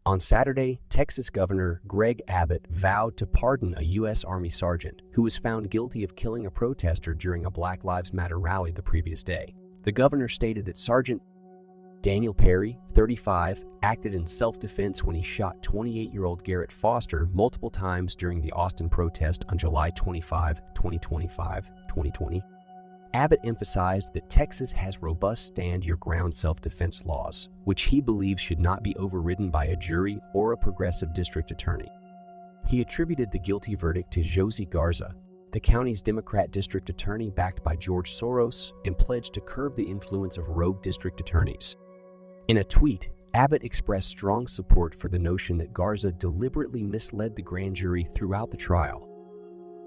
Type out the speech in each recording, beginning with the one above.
On Saturday, Texas Governor Greg Abbott vowed to pardon a U.S. Army sergeant who was found guilty of killing a protester during a Black Lives Matter rally the previous day. The governor stated that Sergeant Daniel Perry, 35, acted in self-defense when he shot 28-year-old Garrett Foster multiple times during the Austin protest on July 25, 2020. Abbott emphasized that Texas has robust stand-your-ground self-defense laws, which he believes should not be overridden by a jury or a progressive district attorney. He attributed the guilty verdict to José Garza, the county's Democrat district attorney backed by George Soros, and pledged to curb the influence of rogue district attorneys. In a tweet, Abbott expressed strong support for the notion that Garza deliberately misled the grand jury throughout the trial.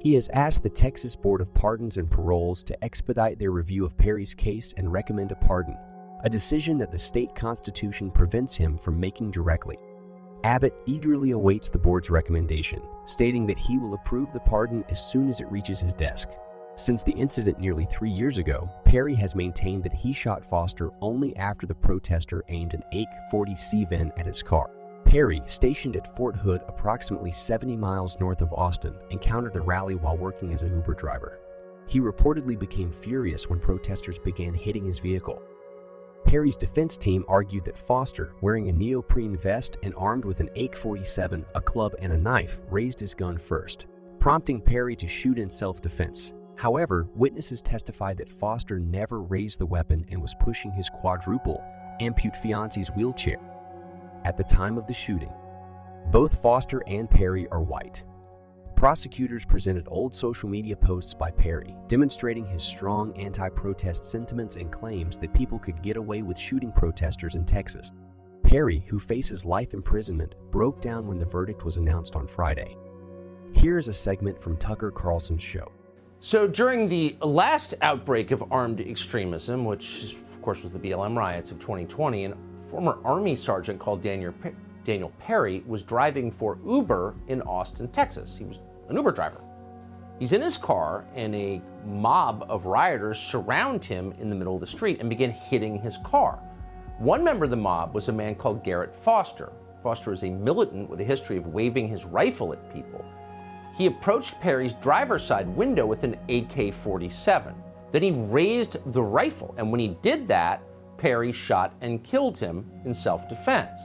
He has asked the Texas Board of Pardons and Paroles to expedite their review of Perry's case and recommend a pardon, a decision that the state constitution prevents him from making directly. Abbott eagerly awaits the board's recommendation, stating that he will approve the pardon as soon as it reaches his desk. Since the incident nearly 3 years ago, Perry has maintained that he shot Foster only after the protester aimed an AK-40 ven at his car. Perry, stationed at Fort Hood approximately 70 miles north of Austin, encountered the rally while working as an Uber driver. He reportedly became furious when protesters began hitting his vehicle. Perry's defense team argued that Foster, wearing a neoprene vest and armed with an AK-47, a club, and a knife, raised his gun first, prompting Perry to shoot in self-defense. However, witnesses testified that Foster never raised the weapon and was pushing his quadruple, ampute fiance's wheelchair at the time of the shooting. Both Foster and Perry are white. Prosecutors presented old social media posts by Perry, demonstrating his strong anti-protest sentiments and claims that people could get away with shooting protesters in Texas. Perry, who faces life imprisonment, broke down when the verdict was announced on Friday. Here is a segment from Tucker Carlson's show. So during the last outbreak of armed extremism, which of course was the BLM riots of 2020, an former Army sergeant called Daniel Perry was driving for Uber in Austin, Texas. He was an Uber driver. He's in his car and a mob of rioters surround him in the middle of the street and begin hitting his car. One member of the mob was a man called Garrett Foster. Foster is a militant with a history of waving his rifle at people. He approached Perry's driver's side window with an AK-47. Then he raised the rifle, and when he did that, Perry shot and killed him in self-defense.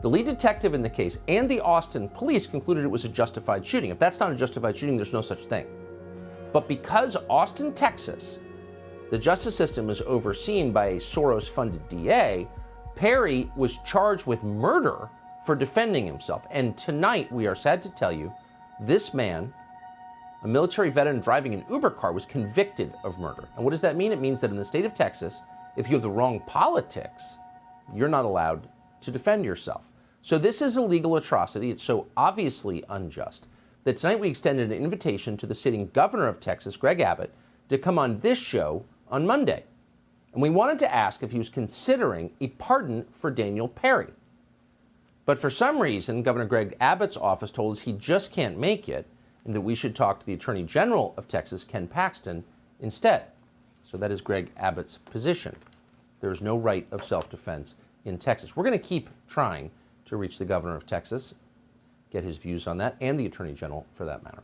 The lead detective in the case and the Austin police concluded it was a justified shooting. If that's not a justified shooting, there's no such thing. But because Austin, Texas, the justice system is overseen by a Soros-funded DA, Perry was charged with murder for defending himself. And tonight, we are sad to tell you, this man, a military veteran driving an Uber car, was convicted of murder. And what does that mean? It means that in the state of Texas, if you have the wrong politics, you're not allowed to defend yourself. So this is a legal atrocity. It's so obviously unjust that tonight we extended an invitation to the sitting governor of Texas, Greg Abbott, to come on this show on Monday. And we wanted to ask if he was considering a pardon for Daniel Perry. But for some reason, Governor Greg Abbott's office told us he just can't make it and that we should talk to the Attorney General of Texas, Ken Paxton, instead. So that is Greg Abbott's position. There is no right of self-defense in Texas. We're going to keep trying to reach the governor of Texas, get his views on that, and the Attorney General for that matter.